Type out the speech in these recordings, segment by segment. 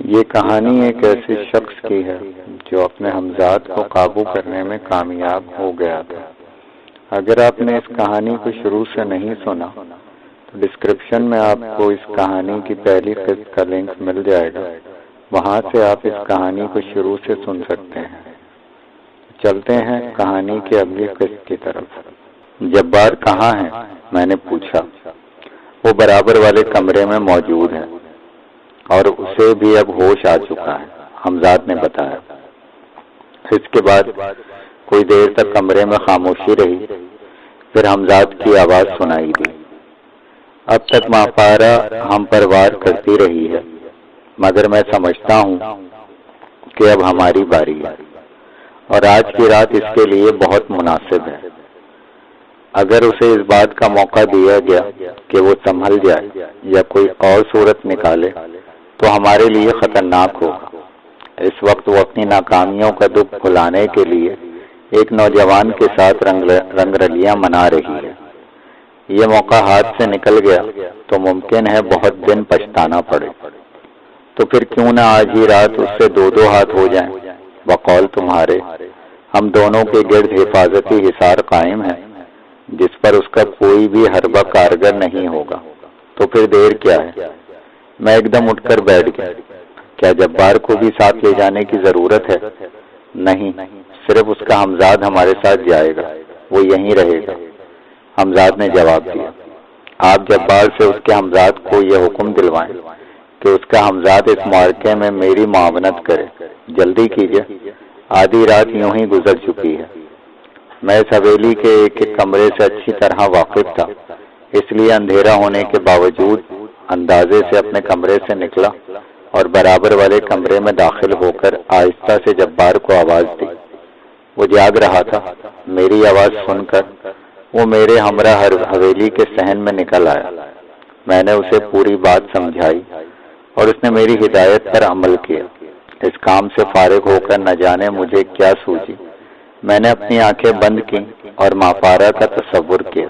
یہ کہانی ایک ایسے شخص کی ہے جو اپنے ہمزاد کو قابو کرنے میں کامیاب ہو گیا تھا۔ اگر آپ نے اس کہانی کو شروع سے نہیں سنا تو ڈسکرپشن میں آپ کو اس کہانی کی پہلی قسط کا لنک مل جائے گا، وہاں سے آپ اس کہانی کو شروع سے سن سکتے ہیں۔ چلتے ہیں کہانی کی اگلی قسط کی طرف۔ جبار کہاں ہے؟ میں نے پوچھا۔ وہ برابر والے کمرے میں موجود ہے اور اسے بھی اب ہوش آ چکا ہے، ہمزاد نے بتایا۔ اس کے بعد کوئی دیر تک کمرے میں خاموشی رہی، پھر ہمزاد کی آواز سنائی دی۔ اب تک ماپارا ہم پر وار کرتی رہی ہے، مگر میں سمجھتا ہوں کہ اب ہماری باری ہے، اور آج کی رات اس کے لیے بہت مناسب ہے۔ اگر اسے اس بات کا موقع دیا گیا کہ وہ سنبھل جائے یا کوئی اور صورت نکالے تو ہمارے لیے خطرناک ہوگا۔ اس وقت وہ اپنی ناکامیوں کا دکھ بھلانے کے لیے ایک نوجوان کے ساتھ رنگ رلیاں منا رہی ہے۔ یہ موقع ہاتھ سے نکل گیا تو ممکن ہے بہت دن پچھتانا پڑے، تو پھر کیوں نہ آج ہی رات اس سے دو ہاتھ ہو جائیں۔ بقول تمہارے ہم دونوں کے گرد حفاظتی حصار قائم ہے جس پر اس کا کوئی بھی حربہ کارگر نہیں ہوگا، تو پھر دیر کیا ہے؟ میں ایک دم اٹھ کر بیٹھ گیا۔ کیا جبار کو بھی ساتھ لے جانے کی ضرورت ہے؟ نہیں، صرف اس کا ہمزاد ہمارے ساتھ جائے گا، وہ یہیں رہے گا۔ ہمزاد نے جواب دیا۔ آپ جبار سے اس کے ہمزاد کو یہ حکم دلوائیں کہ اس کا ہمزاد اس معرکے میں میری معاونت کرے۔ جلدی کیجیے، آدھی رات یوں ہی گزر چکی ہے۔ میں اس حویلی کے ایک کمرے سے اچھی طرح واقف تھا، اس لیے اندھیرا ہونے کے باوجود اندازے سے اپنے کمرے سے نکلا اور برابر والے کمرے میں داخل ہو کر آہستہ سے جبار کو آواز دی۔ وہ جاگ رہا تھا۔ میری آواز سن کر وہ میرے ہمراہ حویلی کے صحن میں نکل آیا۔ میں نے اسے پوری بات سمجھائی اور اس نے میری ہدایت پر عمل کیا۔ اس کام سے فارغ ہو کر نہ جانے مجھے کیا سوچی، میں نے اپنی آنکھیں بند کی اور ماپارا کا تصور کیا۔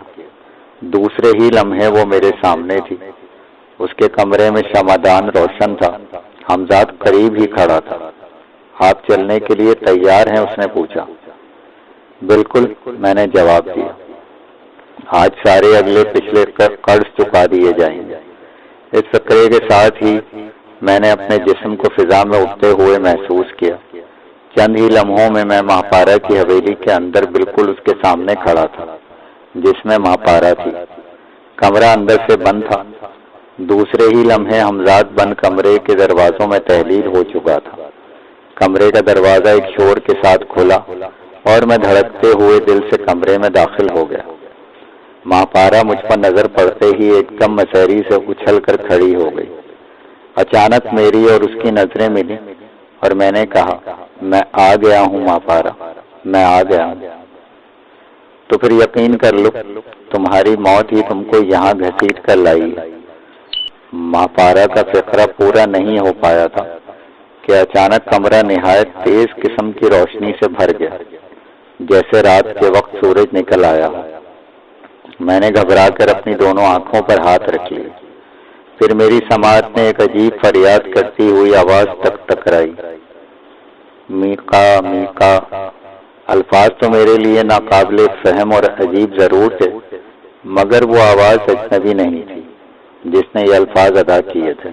دوسرے ہی لمحے وہ میرے سامنے تھی۔ اس کے کمرے میں شمعدان روشن تھا، ہمزاد قریب ہی کھڑا تھا۔ آپ چلنے کے لیے تیار ہیں؟ اس نے پوچھا۔ بالکل، میں نے جواب دیا۔ آج سارے اگلے پچھلے قرض چکا دیے جائیں گے۔ اس فکرے کے ساتھ ہی میں نے اپنے جسم کو فضا میں اٹھتے ہوئے محسوس کیا۔ چند ہی لمحوں میں ماپارا کی حویلی کے اندر بالکل اس کے سامنے کھڑا تھا جس میں ماپارا تھی۔ کمرہ اندر سے بند تھا۔ دوسرے ہی لمحے ہمزاد بند کمرے کے دروازوں میں تحلیل ہو چکا تھا۔ کمرے کا دروازہ ایک شور کے ساتھ کھلا اور میں دھڑکتے ہوئے دل سے کمرے میں داخل ہو گیا۔ ماپارا مجھ پر نظر پڑتے ہی ایک دم مسحری سے اچھل کر کھڑی ہو گئی۔ اچانک میری اور اس کی نظریں ملی اور میں نے کہا، میں آ گیا ہوں ماپارا، میں آ گیا ہوں۔ تو پھر یقین کر لو، تمہاری موت ہی تم کو یہاں گھسیٹ کر لائی ہے۔ ماپارا کا فقرہ پورا نہیں ہو پایا تھا کہ اچانک کمرہ نہایت تیز قسم کی روشنی سے بھر گیا، جیسے رات کے وقت سورج نکل آیا۔ میں نے گھبرا کر اپنی دونوں آنکھوں پر ہاتھ رکھ لیے۔ پھر میری سماعت میں ایک عجیب فریاد کرتی ہوئی آواز تک ٹکرائی، میکا میکا۔ الفاظ تو میرے لیے ناقابل فہم اور عجیب ضرور تھے، مگر وہ آواز اجنبی نہیں تھی جس نے یہ الفاظ ادا کیے تھے۔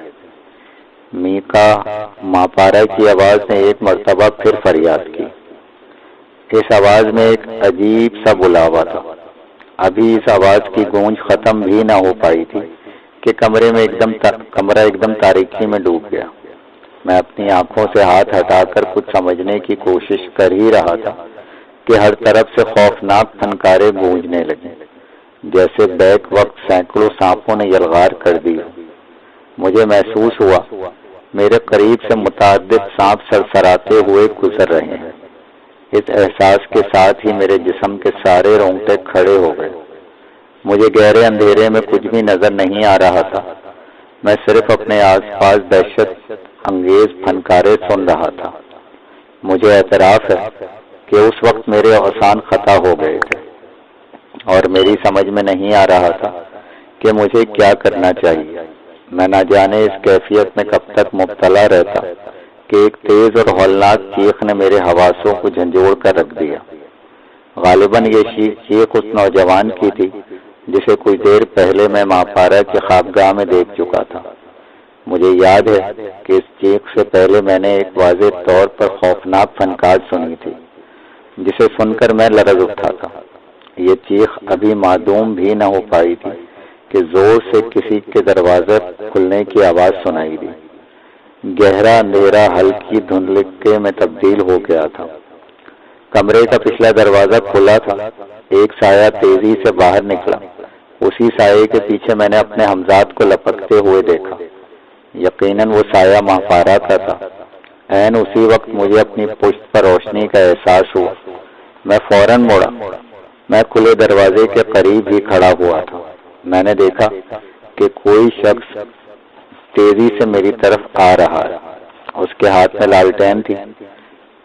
میکا، ماپارا کی آواز نے ایک مرتبہ پھر فریاد کی۔ اس آواز میں ایک عجیب سا بلاوا تھا۔ ابھی اس آواز کی گونج ختم بھی نہ ہو پائی تھی کہ کمرہ ایک دم تاریکی میں ڈوب گیا۔ میں اپنی آنکھوں سے ہاتھ ہٹا کر کچھ سمجھنے کی کوشش کر ہی رہا تھا کہ ہر طرف سے خوفناک پھنکاریں گونجنے لگیں، جیسے بیک وقت سینکڑوں سانپوں نے یلغار کر دی۔ مجھے محسوس ہوا میرے قریب سے متعدد سانپ سرسراتے ہوئے گزر رہے ہیں۔ اس احساس کے ساتھ ہی میرے جسم کے سارے رونگٹے کھڑے ہو گئے۔ مجھے گہرے اندھیرے میں کچھ بھی نظر نہیں آ رہا تھا، میں صرف اپنے آس پاس دہشت انگیز پھنکارے سن رہا تھا۔ مجھے اعتراف ہے کہ اس وقت میرے اوسان خطا ہو گئے تھے اور میری سمجھ میں نہیں آ رہا تھا کہ مجھے کیا کرنا چاہیے۔ میں نہ جانے اس کیفیت میں کب تک مبتلا رہتا کہ ایک تیز اور ہولناک چیخ نے میرے حواسوں کو جھنجھوڑ کر رکھ دیا۔ غالباً یہ چیخ اس نوجوان کی تھی جسے کچھ دیر پہلے میں ماپارا کی خوابگاہ میں دیکھ چکا تھا۔ مجھے یاد ہے کہ اس چیخ سے پہلے میں نے ایک واضح طور پر خوفناک فنکار سنی تھی جسے سن کر میں لرز اٹھا تھا۔ یہ چیخ ابھی معدوم بھی نہ ہو پائی تھی کہ زور سے کسی کے دروازہ کھلنے کی آواز سنائی دی۔ گہرا اندھیرا ہلکی دھندلکے میں تبدیل ہو گیا تھا۔ کمرے کا پچھلا دروازہ کھلا تھا۔ ایک سایہ تیزی سے باہر نکلا۔ اسی سائے کے پیچھے میں نے اپنے ہمزاد کو لپکتے ہوئے دیکھا۔ یقیناً وہ سایہ ماپارا کا تھا۔ عین اسی وقت مجھے اپنی پشت پر روشنی کا احساس ہوا۔ میں فوراً مڑا۔ میں کھلے دروازے کے قریب ہی کھڑا ہوا تھا۔ میں نے دیکھا کہ کوئی شخص تیزی سے میری طرف آ رہا ہے۔ اس کے ہاتھ میں لالٹین تھی۔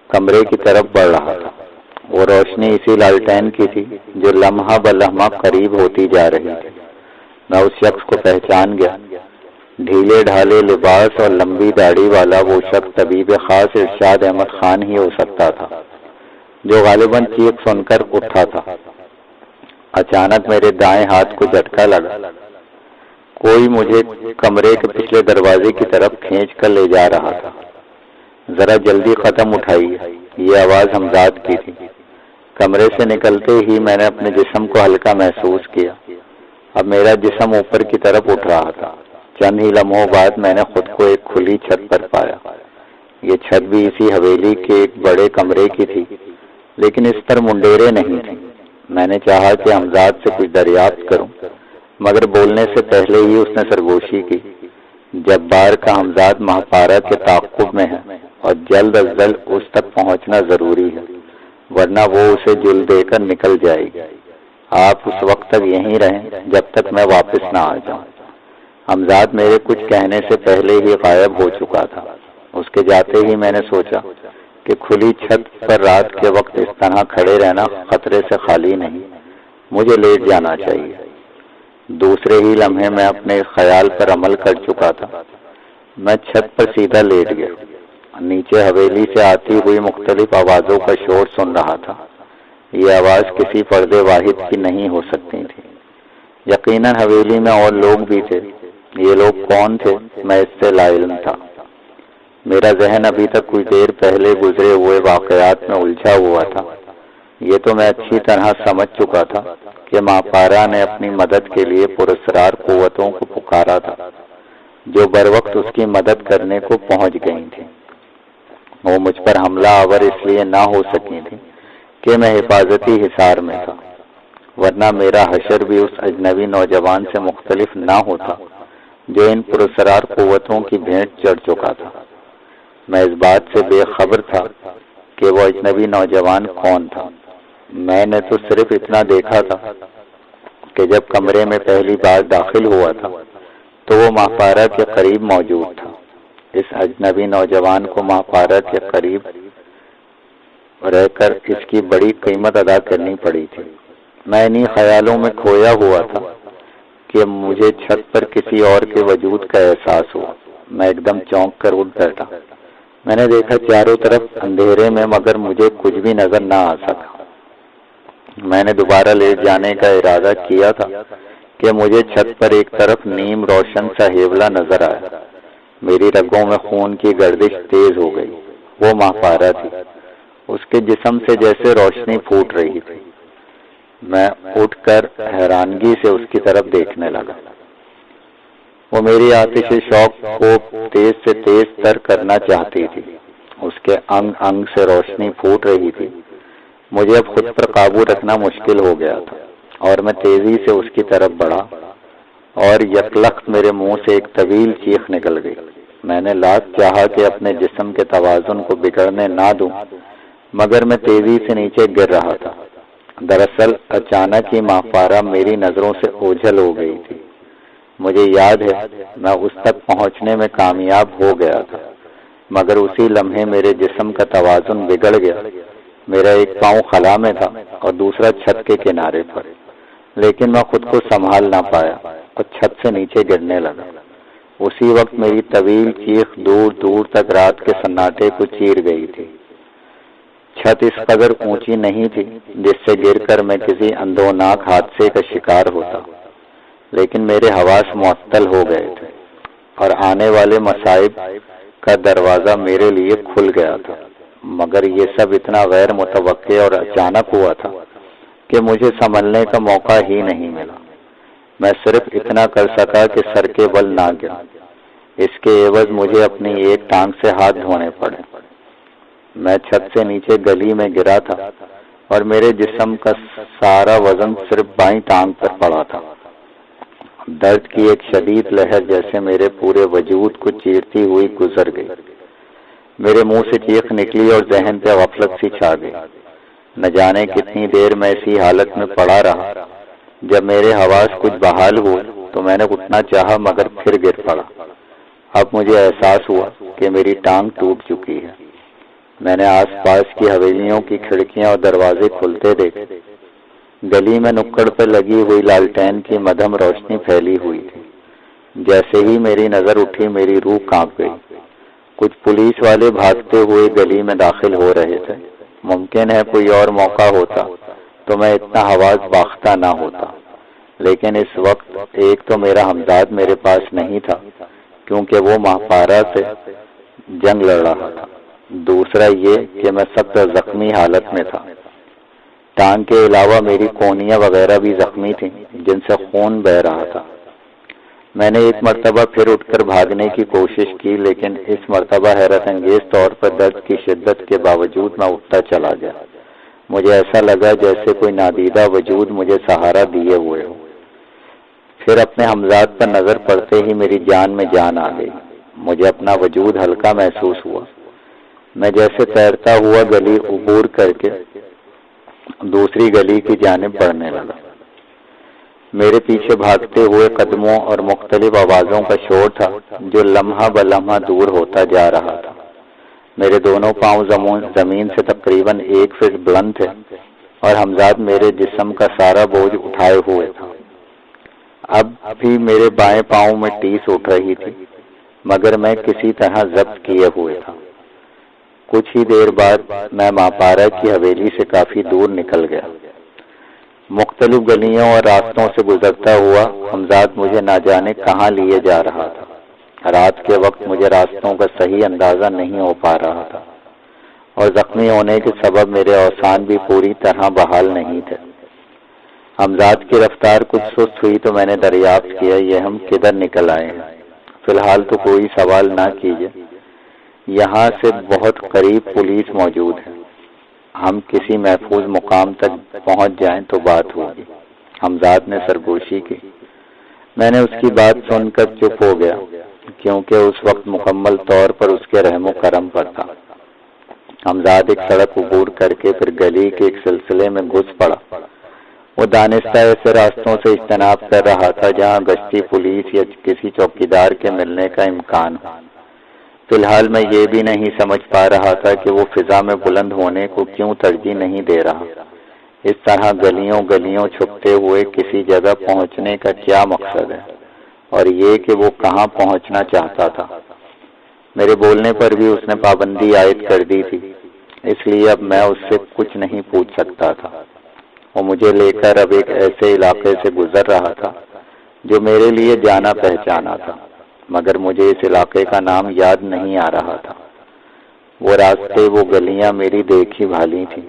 کمرے کی طرف بڑھ رہا تھا۔ وہ روشنی اسی لالٹین کی تھی جو لمحہ بلمحہ قریب ہوتی جا رہی تھی۔ میں اس شخص کو پہچان گیا۔ ڈھیلے ڈھالے لباس اور لمبی داڑھی والا وہ شخص طبیب خاص ارشاد احمد خان ہی ہو سکتا تھا جو غالباً چیخ سن کر اٹھا تھا۔ اچانک میرے دائیں ہاتھ کو جھٹکا لگا۔ کوئی مجھے کمرے کے پچھلے دروازے کی طرف کھینچ کر لے جا رہا تھا۔ ذرا جلدی قدم اٹھائیے، یہ آواز ہمزاد کی تھی۔ کمرے سے نکلتے ہی میں نے اپنے جسم کو ہلکا محسوس کیا۔ اب میرا جسم اوپر کی طرف اٹھ رہا تھا۔ چند ہی لمحوں بعد میں نے خود کو ایک کھلی چھت پر پایا۔ یہ چھت بھی اسی حویلی کے ایک بڑے کمرے کی تھی، لیکن اس پر منڈیریں نہیں تھیں۔ میں نے چاہا کہ ہمزاد سے کچھ دریافت کروں، مگر بولنے سے پہلے ہی اس نے سرگوشی کی۔ جبار کا ہمزاد ماپارا کے تعاقب میں ہے اور جلد از جلد اس تک پہنچنا ضروری ہے، ورنہ وہ اسے جل دے کر نکل جائے گی۔ آپ اس وقت تک یہیں رہیں جب تک میں واپس نہ آ جاؤں۔ ہمزاد میرے کچھ کہنے سے پہلے ہی غائب ہو چکا تھا۔ اس کے جاتے ہی میں نے سوچا کہ کھلی چھت پر رات کے وقت اس طرح کھڑے رہنا خطرے سے خالی نہیں، مجھے لیٹ جانا چاہیے۔ دوسرے ہی لمحے میں اپنے خیال پر عمل کر چکا تھا۔ میں چھت پر سیدھا لیٹ گیا۔ نیچے حویلی سے آتی ہوئی مختلف آوازوں کا شور سن رہا تھا۔ یہ آواز کسی فرد واحد کی نہیں ہو سکتی تھی۔ یقیناً حویلی میں اور لوگ بھی تھے۔ یہ لوگ کون تھے میں اس سے لا علم تھا۔ میرا ذہن ابھی تک کچھ دیر پہلے گزرے ہوئے واقعات میں الجھا ہوا تھا۔ یہ تو میں اچھی طرح سمجھ چکا تھا کہ ماپارا نے اپنی مدد کے لیے پراسرار قوتوں کو پکارا تھا جو بروقت اس کی مدد کرنے کو پہنچ گئی تھیں۔ وہ مجھ پر حملہ آور اس لیے نہ ہو سکی تھی کہ میں حفاظتی حصار میں تھا، ورنہ میرا حشر بھی اس اجنبی نوجوان سے مختلف نہ ہوتا جو ان پراسرار قوتوں کی بھینٹ چڑھ چکا تھا۔ میں اس بات سے بے خبر تھا کہ وہ اجنبی نوجوان کون تھا۔ میں نے تو صرف اتنا دیکھا تھا کہ جب کمرے میں پہلی بار داخل ہوا تھا تو وہ ماپارا کے قریب موجود تھا۔ اس اجنبی نوجوان کو ماپارا کے قریب رہ کر اس کی بڑی قیمت ادا کرنی پڑی تھی۔ میں انہی خیالوں میں کھویا ہوا تھا کہ مجھے چھت پر کسی اور کے وجود کا احساس ہوا۔ میں ایک دم چونک کر اٹھ بیٹھا۔ میں نے دیکھا چاروں طرف اندھیرے میں، مگر مجھے کچھ بھی نظر نہ آ سکا۔ میں نے دوبارہ لیٹ جانے کا ارادہ کیا تھا کہ مجھے چھت پر ایک طرف نیم روشن سا ہیولا نظر آیا۔ میری رگوں میں خون کی گردش تیز ہو گئی۔ وہ ماپارا تھی۔ اس کے جسم سے جیسے روشنی پھوٹ رہی تھی۔ میں اٹھ کر حیرانگی سے اس کی طرف دیکھنے لگا۔ وہ میری آتش شوق کو تیز سے تیز تر کرنا چاہتی تھی۔ اس کے انگ انگ سے روشنی پھوٹ رہی تھی۔ مجھے اب خود پر قابو رکھنا مشکل ہو گیا تھا اور میں تیزی سے اس کی طرف بڑھا اور یکلخت میرے منہ سے ایک طویل چیخ نکل گئی۔ میں نے لاکھ چاہا کہ اپنے جسم کے توازن کو بگڑنے نہ دوں، مگر میں تیزی سے نیچے گر رہا تھا۔ دراصل اچانک ہی ماپارا میری نظروں سے اوجھل ہو گئی تھی۔ مجھے یاد ہے میں اس تک پہنچنے میں کامیاب ہو گیا تھا، مگر اسی لمحے میرے جسم کا توازن بگڑ گیا۔ میرا ایک پاؤں خلا میں تھا اور دوسرا چھت کے کنارے پر، لیکن میں خود کو سنبھال نہ پایا اور چھت سے نیچے گرنے لگا۔ اسی وقت میری طویل چیخ دور دور تک رات کے سناٹے کو چیر گئی تھی۔ چھت اس قدر اونچی نہیں تھی جس سے گر کر میں کسی اندوناک حادثے کا شکار ہوتا، لیکن میرے حواس معطل ہو گئے تھے اور آنے والے مصائب کا دروازہ میرے لیے کھل گیا تھا، مگر یہ سب اتنا غیر متوقع اور اچانک ہوا تھا کہ مجھے سنبھلنے کا موقع ہی نہیں ملا۔ میں صرف اتنا کر سکا کہ سر کے بل نہ گرا، اس کے عوض مجھے اپنی ایک ٹانگ سے ہاتھ دھونے پڑے۔ میں چھت سے نیچے گلی میں گرا تھا اور میرے جسم کا سارا وزن صرف بائیں ٹانگ پر پڑا تھا۔ درد کی ایک شدید لہر جیسے میرے پورے وجود کو چیرتی ہوئی گزر گئی۔ میرے منہ سے چیخ نکلی اور ذہن پہ غفلت سی چھا گئی۔ نہ جانے کتنی دیر میں اسی حالت میں پڑا رہا۔ جب میرے حواس کچھ بحال ہوئے تو میں نے اٹھنا چاہا مگر پھر گر پڑا۔ اب مجھے احساس ہوا کہ میری ٹانگ ٹوٹ چکی ہے۔ میں نے آس پاس کی حویلیوں کی کھڑکیاں اور دروازے کھلتے دیکھے۔ گلی میں نکڑ پہ لگی ہوئی لالٹین کی مدھم روشنی پھیلی ہوئی تھی۔ جیسے ہی میری نظر اٹھی میری روح کانپ گئی۔ کچھ پولیس والے بھاگتے ہوئے گلی میں داخل ہو رہے تھے۔ ممکن ہے کوئی اور موقع ہوتا تو میں اتنا حواس باختہ نہ ہوتا، لیکن اس وقت ایک تو میرا ہمزاد میرے پاس نہیں تھا کیونکہ وہ ماہپارا سے جنگ لڑ رہا تھا، دوسرا یہ کہ میں سخت زخمی حالت میں تھا۔ ٹانگ کے علاوہ میری کونیاں وغیرہ بھی زخمی تھیں جن سے خون بہہ رہا تھا۔ میں نے ایک مرتبہ پھر اٹھ کر بھاگنے کی کوشش کی، لیکن اس مرتبہ حیرت انگیز طور پر درد کی شدت کے باوجود میں اٹھتا چلا گیا۔ مجھے ایسا لگا جیسے کوئی نادیدہ وجود مجھے سہارا دیے ہوئے ہو۔ پھر اپنے ہمزاد پر نظر پڑتے ہی میری جان میں جان آ گئی۔ مجھے اپنا وجود ہلکا محسوس ہوا۔ میں جیسے تیرتا ہوا گلی عبور کر کے دوسری گلی کی جانب بڑھنے لگا۔ میرے پیچھے بھاگتے ہوئے قدموں اور مختلف آوازوں کا شور تھا جو لمحہ بلمحہ دور ہوتا جا رہا تھا۔ میرے دونوں پاؤں زمین سے تقریباً 1 فٹ بلند تھے اور ہمزاد میرے جسم کا سارا بوجھ اٹھائے ہوئے تھا۔ اب بھی میرے بائیں پاؤں میں ٹیس اٹھ رہی تھی مگر میں کسی طرح ضبط کیے ہوئے تھا۔ کچھ ہی دیر بعد میں ماپارا کی حویلی سے کافی دور نکل گیا۔ مختلف گلیوں اور راستوں سے گزرتا ہوا ہمزاد مجھے نہ جانے کہاں لیے جا رہا تھا۔ رات کے وقت مجھے راستوں کا صحیح اندازہ نہیں ہو پا رہا تھا اور زخمی ہونے کے سبب میرے اوسان بھی پوری طرح بحال نہیں تھے۔ ہمزاد کی رفتار کچھ سست ہوئی تو میں نے دریافت کیا یہ ہم کدھر نکل آئے ہیں۔ فی الحال تو کوئی سوال نہ کیجیے، یہاں سے بہت قریب پولیس موجود ہے، ہم کسی محفوظ مقام تک پہنچ جائیں تو بات ہوگی۔ ہمزاد نے سرگوشی کی۔ میں نے اس کی بات سن کر چپ ہو گیا کیونکہ اس وقت مکمل طور پر اس کے رحم و کرم پر تھا۔ ہمزاد ایک سڑک عبور کر کے پھر گلی کے ایک سلسلے میں گھس پڑا۔ وہ دانستہ ایسے راستوں سے اجتناب کر رہا تھا جہاں گشتی پولیس یا کسی چوکیدار کے ملنے کا امکان ہو۔ فی الحال میں یہ بھی نہیں سمجھ پا رہا تھا کہ وہ فضا میں بلند ہونے کو کیوں ترجیح نہیں دے رہا۔ اس طرح گلیوں چھپتے ہوئے کسی جگہ پہنچنے کا کیا مقصد ہے اور یہ کہ وہ کہاں پہنچنا چاہتا تھا۔ میرے بولنے پر بھی اس نے پابندی عائد کر دی تھی، اس لیے اب میں اس سے کچھ نہیں پوچھ سکتا تھا۔ وہ مجھے لے کر اب ایک ایسے علاقے سے گزر رہا تھا جو میرے لیے جانا پہچانا تھا، مگر مجھے اس علاقے کا نام یاد نہیں آ رہا تھا۔ وہ راستے، وہ گلیاں میری دیکھی بھالی تھی۔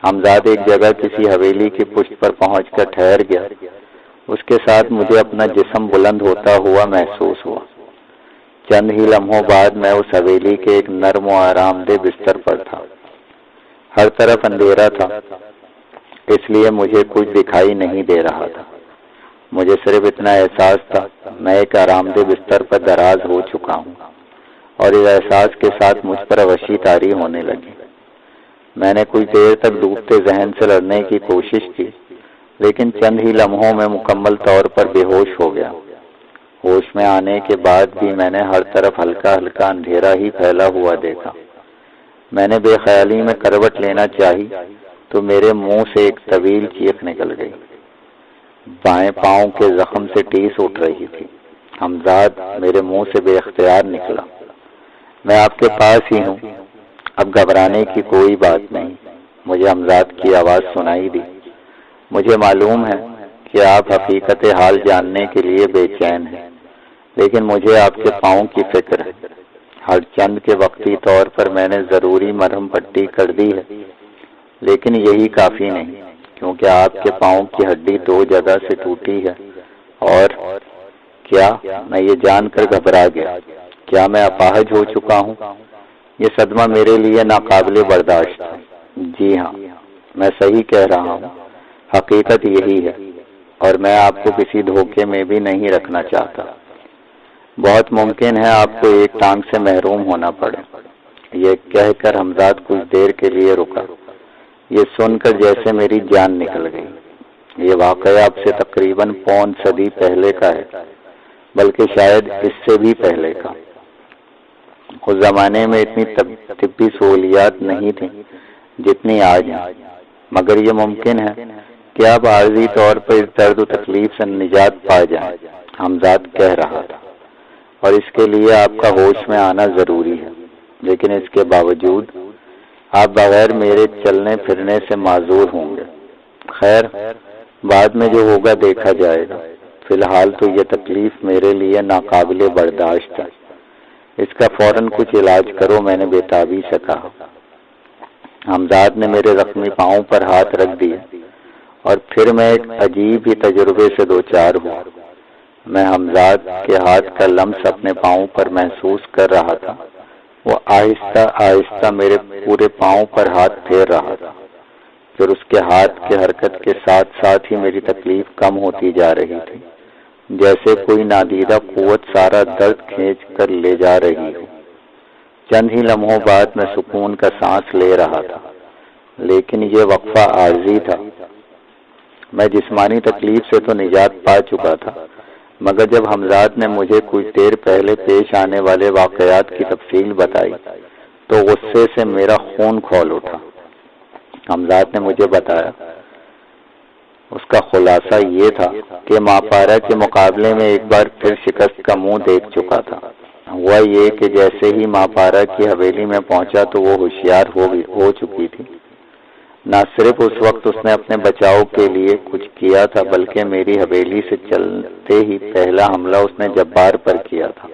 ہمزاد ایک جگہ کسی حویلی کی پشت پر پہنچ کر ٹھہر گیا۔ اس کے ساتھ مجھے اپنا جسم بلند ہوتا ہوا محسوس ہوا۔ چند ہی لمحوں بعد میں اس حویلی کے ایک نرم و آرام دہ بستر پر تھا۔ ہر طرف اندھیرا تھا، اس لیے مجھے کچھ دکھائی نہیں دے رہا تھا۔ مجھے صرف اتنا احساس تھا میں ایک آرام دہ بستر پر دراز ہو چکا ہوں، اور اس احساس کے ساتھ مجھ پر وحشی طاری ہونے لگی۔ میں نے کچھ دیر تک ڈوبتے ذہن سے لڑنے کی کوشش کی، لیکن چند ہی لمحوں میں مکمل طور پر بے ہوش ہو گیا۔ ہوش میں آنے کے بعد بھی میں نے ہر طرف ہلکا ہلکا اندھیرا ہی پھیلا ہوا دیکھا۔ میں نے بے خیالی میں کروٹ لینا چاہی تو میرے منہ سے ایک طویل چیخ نکل گئی۔ بائیں پاؤں کے زخم سے ٹیس اٹھ رہی تھی۔ حمزاد میرے منہ سے بے اختیار نکلا۔ میں آپ کے پاس ہی ہوں، اب گھبرانے کی کوئی بات نہیں۔ مجھے حمزاد کی آواز سنائی دی۔ مجھے معلوم ہے کہ آپ حقیقت حال جاننے کے لیے بے چین ہیں، لیکن مجھے آپ کے پاؤں کی فکر ہے۔ ہر چند کے وقتی طور پر میں نے ضروری مرہم پٹی کر دی ہے، لیکن یہی کافی نہیں، کیونکہ آپ کے پاؤں کی ہڈی 2 جگہ سے ٹوٹی ہے۔ اور کیا؟ میں یہ جان کر گھبرا گیا۔ کیا میں اپاہج ہو چکا ہوں؟ یہ صدمہ میرے لیے ناقابل برداشت ہے۔ جی ہاں، میں صحیح کہہ رہا ہوں، حقیقت یہی ہے، اور میں آپ کو کسی دھوکے میں بھی نہیں رکھنا چاہتا۔ بہت ممکن ہے آپ کو ایک ٹانگ سے محروم ہونا پڑے۔ یہ کہہ کر حمزاد کچھ دیر کے لیے رکا۔ یہ سن کر جیسے میری جان نکل گئی۔ یہ واقعہ اب سے تقریباً 1.25 صدی پہلے کا ہے، بلکہ شاید اس سے بھی پہلے کا۔ اس زمانے میں اتنی طبی سہولیات نہیں تھیں جتنی آج ہیں، مگر یہ ممکن ہے کہ آپ عارضی طور پر اس درد و تکلیف سے نجات پا جائیں، حمزاد کہہ رہا تھا، اور اس کے لیے آپ کا ہوش میں آنا ضروری ہے۔ لیکن اس کے باوجود آپ بغیر میرے چلنے پھرنے سے معذور ہوں گے۔ خیر، بعد میں جو ہوگا دیکھا جائے گا۔ فی الحال تو یہ تکلیف میرے لیے ناقابل برداشت ہے۔ اس کا فوراً کچھ علاج کرو، میں نے بےتابی سے کہا۔ حمزاد نے میرے زخمی پاؤں پر ہاتھ رکھ دیا، اور پھر میں ایک عجیب ہی تجربے سے دوچار ہوا۔ میں حمزاد کے ہاتھ کا لمس اپنے پاؤں پر محسوس کر رہا تھا۔ وہ آہستہ آہستہ میرے پورے پاؤں پر ہاتھ پھیر رہا تھا۔ پھر اس کے ہاتھ کی حرکت کے ساتھ ساتھ ہی میری تکلیف کم ہوتی جا رہی تھی، جیسے کوئی نادیدہ قوت سارا درد کھینچ کر لے جا رہی ہو۔ چند ہی لمحوں بعد میں سکون کا سانس لے رہا تھا، لیکن یہ وقفہ عارضی تھا۔ میں جسمانی تکلیف سے تو نجات پا چکا تھا، مگر جب حمزاد نے مجھے کچھ دیر پہلے پیش آنے والے واقعات کی تفصیل بتائی تو غصے سے میرا خون کھول اٹھا۔ حمزاد نے مجھے بتایا، اس کا خلاصہ یہ تھا کہ ماپارا کے مقابلے میں ایک بار پھر شکست کا منہ دیکھ چکا تھا۔ ہوا یہ کہ جیسے ہی ماپارا کی حویلی میں پہنچا تو وہ ہوشیار ہو چکی تھی۔ نہ صرف اس وقت اس نے اپنے بچاؤ کے لیے کچھ کیا تھا، بلکہ میری حویلی سے چلتے ہی پہلا حملہ اس نے جبار پر کیا تھا،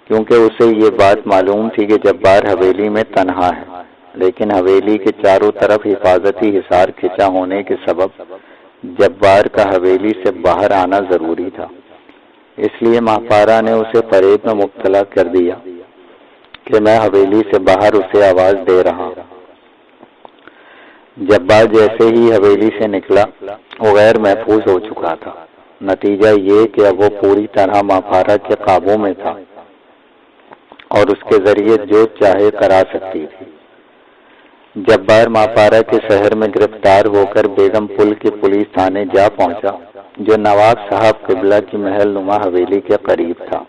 کیونکہ اسے یہ بات معلوم تھی کہ جبار حویلی میں تنہا ہے، لیکن حویلی کے چاروں طرف حفاظتی حصار کھچا ہونے کے سبب جبار کا حویلی سے باہر آنا ضروری تھا۔ اس لیے ماپارا نے اسے فریب میں مبتلا کر دیا کہ میں حویلی سے باہر اسے آواز دے رہا ہوں۔ جبار جیسے ہی حویلی سے نکلا وہ غیر محفوظ ہو چکا تھا۔ نتیجہ یہ کہ اب وہ پوری طرح ماپارا کے قابو میں تھا اور اس کے ذریعے جو چاہے کرا سکتی تھی۔ جبار ماپارا کے شہر میں گرفتار ہو کر بیگم پل کے پولیس تھانے جا پہنچا، جو نواب صاحب قبلہ کی محل نما حویلی کے قریب تھا۔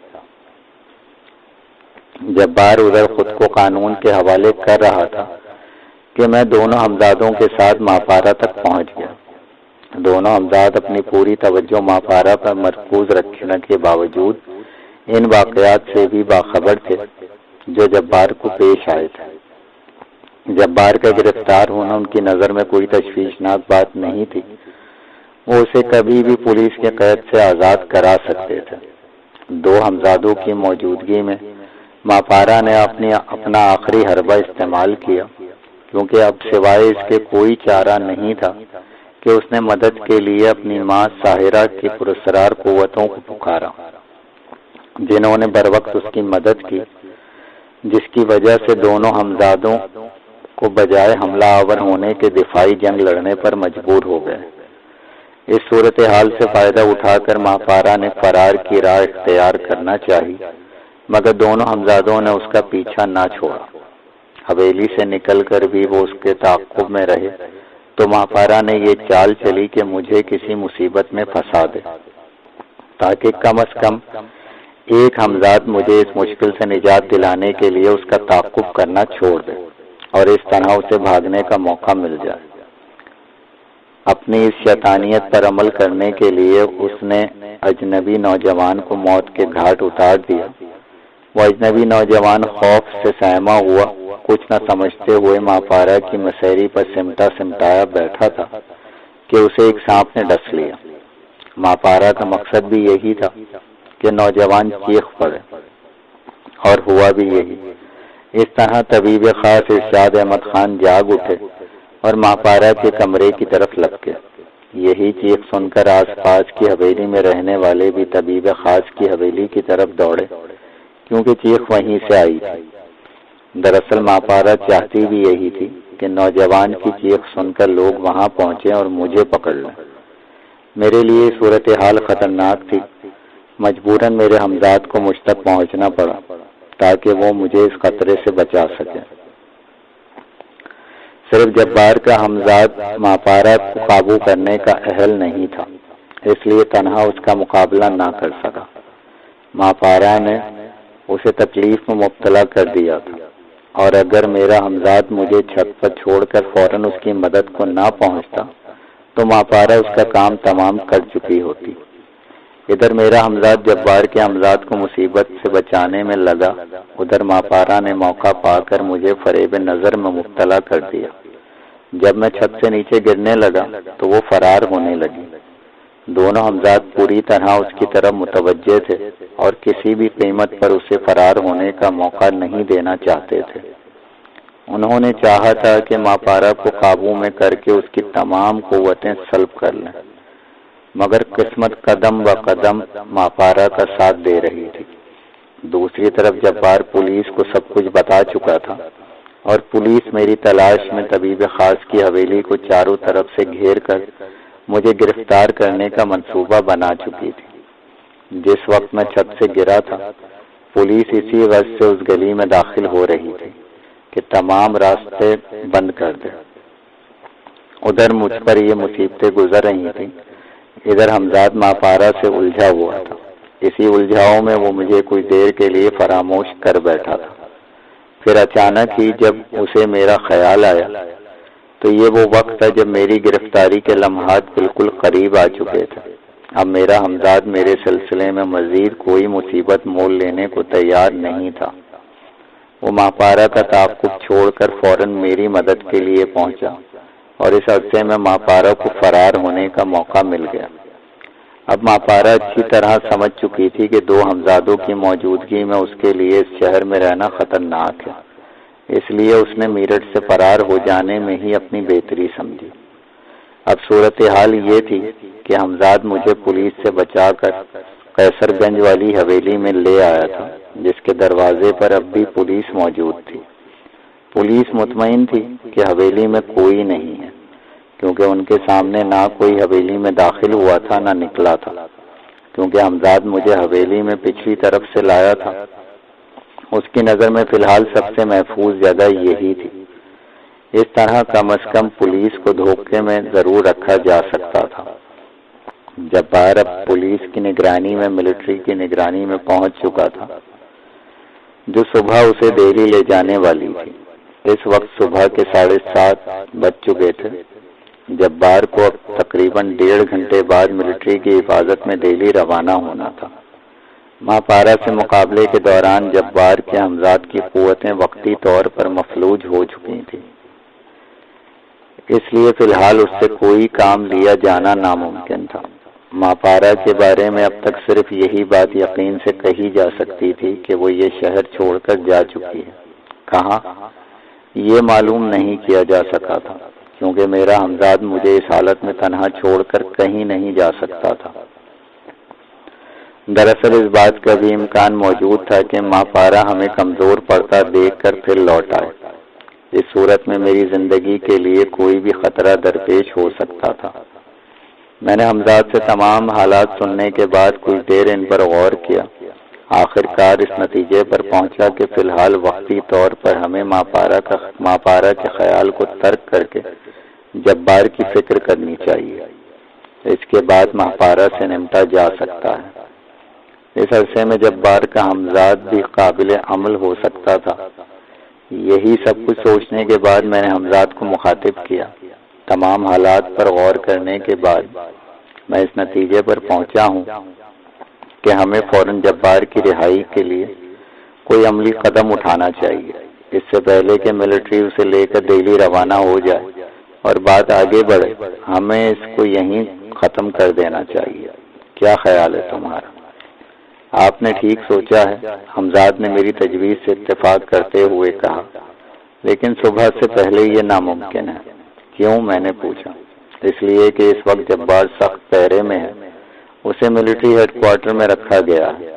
جبار ادھر خود کو قانون کے حوالے کر رہا تھا کہ میں دونوں حمزادوں کے ساتھ ماپارا تک پہنچ گیا۔ دونوں حمزاد اپنی پوری توجہ ماپارا پر مرکوز رکھنے کے باوجود ان واقعات سے بھی باخبر تھے جو جبار کو پیش آئے تھے۔ جبار کا گرفتار ہونا ان کی نظر میں کوئی تشویشناک بات نہیں تھی، وہ اسے کبھی بھی پولیس کے قید سے آزاد کرا سکتے تھے۔ دو حمزادوں کی موجودگی میں ماپارا نے اپنا آخری حربہ استعمال کیا، کیونکہ اب سوائے اس کے کوئی چارہ نہیں تھا کہ اس نے مدد کے لیے اپنی ماں ساحرہ کی پراسرار قوتوں کو پکارا، جنہوں نے بروقت اس کی مدد کی، جس کی وجہ سے دونوں حمزادوں کو بجائے حملہ آور ہونے کے دفاعی جنگ لڑنے پر مجبور ہو گئے۔ اس صورتحال سے فائدہ اٹھا کر ماپارا نے فرار کی راہ اختیار کرنا چاہی، مگر دونوں حمزادوں نے اس کا پیچھا نہ چھوڑا۔ حویلی سے نکل کر بھی وہ اس کے تعاقب میں رہے تو ماپارا نے یہ چال چلی کہ مجھے کسی مصیبت میں پھنسا دے، تاکہ کم از کم ایک حمزاد مجھے اس مشکل سے نجات دلانے کے لیے اس کا تعاقب کرنا چھوڑ دے اور اس طرح اسے بھاگنے کا موقع مل جائے۔ اپنی اس شیطانیت پر عمل کرنے کے لیے اس نے اجنبی نوجوان کو موت کے گھاٹ اتار دیا۔ وہ اجنبی نوجوان خوف سے سہما ہوا، کچھ نہ سمجھتے ہوئے ماں پارا کی مسیری پر سمٹایا بیٹھا تھا کہ اسے ایک سانپ نے ڈس لیا۔ ماں پارا کا مقصد بھی یہی تھا کہ نوجوان چیخ پڑے، اور ہوا بھی یہی۔ اس طرح طبیب خاص ارشاد احمد خان جاگ اٹھے اور ماں پارا کے کمرے کی طرف لپکے۔ یہی چیخ سن کر آس پاس کی حویلی میں رہنے والے بھی طبیب خاص کی حویلی کی طرف دوڑے، کیونکہ چیخ وہیں سے آئی تھی۔ دراصل ماں پارا چاہتی بھی یہی تھی کہ نوجوان کی چیخ سن کر لوگ وہاں پہنچے اور مجھے پکڑ لیں۔ میرے لیے صورتحال خطرناک تھی، مجبوراً میرے ہمزاد کو مجھ تک پہنچنا پڑا تاکہ وہ مجھے اس خطرے سے بچا سکے۔ صرف جبار کا ہمزاد ماں پارا کو قابو کرنے کا اہل نہیں تھا، اس لیے تنہا اس کا مقابلہ نہ کر سکا۔ ماں پارا نے اسے تکلیف میں مبتلا کر دیا تھا، اور اگر میرا ہمزاد مجھے چھت پر چھوڑ کر فوراً اس کی مدد کو نہ پہنچتا تو ماں پارا اس کا کام تمام کر چکی ہوتی۔ ادھر میرا ہمزاد جبار کے ہمزاد کو مصیبت سے بچانے میں لگا، ادھر ماں پارا نے موقع پا کر مجھے فریب نظر میں مبتلا کر دیا۔ جب میں چھت سے نیچے گرنے لگا تو وہ فرار ہونے لگی۔ دونوں ہمزاد پوری طرح اس کی طرف متوجہ تھے اور کسی بھی قیمت پر اسے فرار ہونے کا موقع نہیں دینا چاہتے تھے۔ انہوں نے چاہا تھا کہ ماں پارا کو قابو میں کر کے اس کی تمام قوتیں سلب کر لیں، مگر قسمت قدم و قدم ماں پارا کا ساتھ دے رہی تھی۔ دوسری طرف جبار پولیس کو سب کچھ بتا چکا تھا، اور پولیس میری تلاش میں طبیب خاص کی حویلی کو چاروں طرف سے گھیر کر مجھے گرفتار کرنے کا منصوبہ بنا چکی تھی۔ جس وقت میں چھت سے گرا تھا، پولیس اسی وجہ سے اس گلی میں داخل ہو رہی تھی کہ تمام راستے بند کر دے۔ ادھر مجھ پر یہ مصیبتیں گزر رہی تھیں، ادھر ہمزاد ماں پارا سے الجھا ہوا تھا۔ اسی الجھاؤ میں وہ مجھے کچھ دیر کے لیے فراموش کر بیٹھا تھا۔ پھر اچانک ہی جب اسے میرا خیال آیا تو یہ وہ وقت تھا جب میری گرفتاری کے لمحات بالکل قریب آ چکے تھے۔ اب میرا ہمزاد میرے سلسلے میں مزید کوئی مصیبت مول لینے کو تیار نہیں تھا۔ وہ ماں پارا کا تعاقب چھوڑ کر فوراً میری مدد کے لیے پہنچا، اور اس عرصے میں ماں پارا کو فرار ہونے کا موقع مل گیا۔ اب ماں پارا اچھی طرح سمجھ چکی تھی کہ دو ہمزادوں کی موجودگی میں اس کے لیے اس شہر میں رہنا خطرناک ہے، اس لیے اس نے میرٹھ سے فرار ہو جانے میں ہی اپنی بہتری سمجھی۔ اب صورتحال یہ تھی کہ ہمزاد مجھے پولیس سے بچا کر قیصر گنج والی حویلی میں لے آیا تھا، جس کے دروازے پر اب بھی پولیس موجود تھی۔ پولیس مطمئن تھی کہ حویلی میں کوئی نہیں ہے، کیونکہ ان کے سامنے نہ کوئی حویلی میں داخل ہوا تھا نہ نکلا تھا، کیونکہ ہمزاد مجھے حویلی میں پچھلی طرف سے لایا تھا۔ اس کی نظر میں فی الحال سب سے محفوظ جگہ یہی تھی۔ اس طرح کم از کم پولیس کو دھوکے میں ضرور رکھا جا سکتا تھا۔ جبار اب پولیس کی نگرانی میں ملٹری کی نگرانی میں پہنچ چکا تھا، جو صبح اسے دہلی لے جانے والی تھی۔ اس وقت صبح کے 7:30 بج چکے تھے۔ جبار کو اب تقریباً 1.5 گھنٹے بعد ملٹری کی حفاظت میں دہلی روانہ ہونا تھا۔ ماں پارا سے مقابلے کے دوران جبار کے ہمزاد کی قوتیں وقتی طور پر مفلوج ہو چکی تھیں، اس لیے فی الحال اس سے کوئی کام لیا جانا ناممکن تھا۔ ماں پارا کے بارے میں اب تک صرف یہی بات یقین سے کہی جا سکتی تھی کہ وہ یہ شہر چھوڑ کر جا چکی ہے۔ کہاں، یہ معلوم نہیں کیا جا سکا تھا، کیونکہ میرا ہمزاد مجھے اس حالت میں تنہا چھوڑ کر کہیں نہیں جا سکتا تھا۔ دراصل اس بات کا بھی امکان موجود تھا کہ ماں پارا ہمیں کمزور پڑتا دیکھ کر پھر لوٹ آئے۔ اس صورت میں میری زندگی کے لیے کوئی بھی خطرہ درپیش ہو سکتا تھا۔ میں نے ہمزاد سے تمام حالات سننے کے بعد کچھ دیر ان پر غور کیا۔ آخر کار اس نتیجے پر پہنچا کہ فی الحال وقتی طور پر ہمیں ماں پارا کے خیال کو ترک کر کے جبار کی فکر کرنی چاہیے۔ اس کے بعد ماں پارا سے نمٹا جا سکتا ہے۔ اس عرصے میں جبار کا ہمزاد بھی قابل عمل ہو سکتا تھا۔ یہی سب کچھ سوچنے کے بعد میں نے ہمزاد کو مخاطب کیا تمام حالات پر غور کرنے کے بعد میں اس نتیجے پر پہنچا ہوں کہ ہمیں فوراً جبار کی رہائی کے لیے کوئی عملی قدم اٹھانا چاہیے، اس سے پہلے کہ ملٹری اسے لے کر دہلی روانہ ہو جائے اور بات آگے بڑھے۔ ہمیں اس کو یہیں ختم کر دینا چاہیے۔ کیا خیال ہے تمہارا؟ آپ نے ٹھیک سوچا ہے، حمزاد نے میری تجویز سے اتفاق کرتے ہوئے کہا، لیکن صبح سے پہلے یہ ناممکن ہے۔ کیوں؟ میں نے پوچھا۔ اس لیے کہ اس وقت جبار سخت پہرے میں ہے، اسے ملٹری ہیڈ کوارٹر میں رکھا گیا ہے۔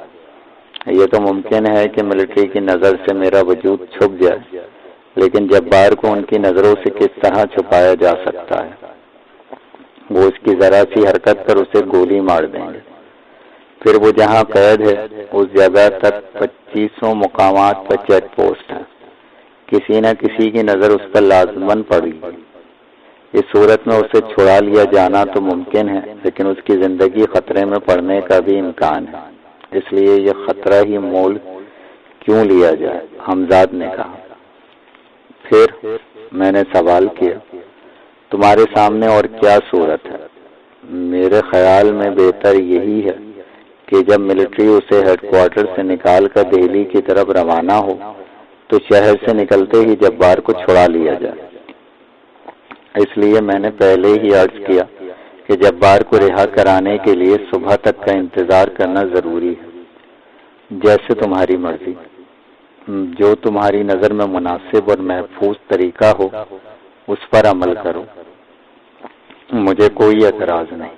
یہ تو ممکن ہے کہ ملٹری کی نظر سے میرا وجود چھپ جائے، لیکن جبار کو ان کی نظروں سے کس طرح چھپایا جا سکتا ہے؟ وہ اس کی ذرا سی حرکت پر اسے گولی مار دیں گے، پھر وہ جہاں قید ہے اس جگہ تک 2500 مقامات پر چیک پوسٹ ہیں، کسی نہ کسی کی نظر اس پر لازماً پڑی۔ اس صورت میں اسے چھڑا لیا جانا تو ممکن ہے، لیکن اس کی زندگی خطرے میں پڑنے کا بھی امکان ہے۔ اس لیے یہ خطرہ ہی مول کیوں لیا جائے؟ حمزاد نے کہا۔ پھر میں نے سوال کیا، تمہارے سامنے اور کیا صورت ہے؟ میرے خیال میں بہتر یہی ہے کہ جب ملٹری اسے ہیڈ کوارٹر سے نکال کر دہلی کی طرف روانہ ہو تو شہر سے نکلتے ہی جبار کو چھڑا لیا جائے۔ اس لیے میں نے پہلے ہی عرض کیا کہ جبار کو رہا کرانے کے لیے صبح تک کا انتظار کرنا ضروری ہے۔ جیسے تمہاری مرضی، جو تمہاری نظر میں مناسب اور محفوظ طریقہ ہو اس پر عمل کرو، مجھے کوئی اعتراض نہیں۔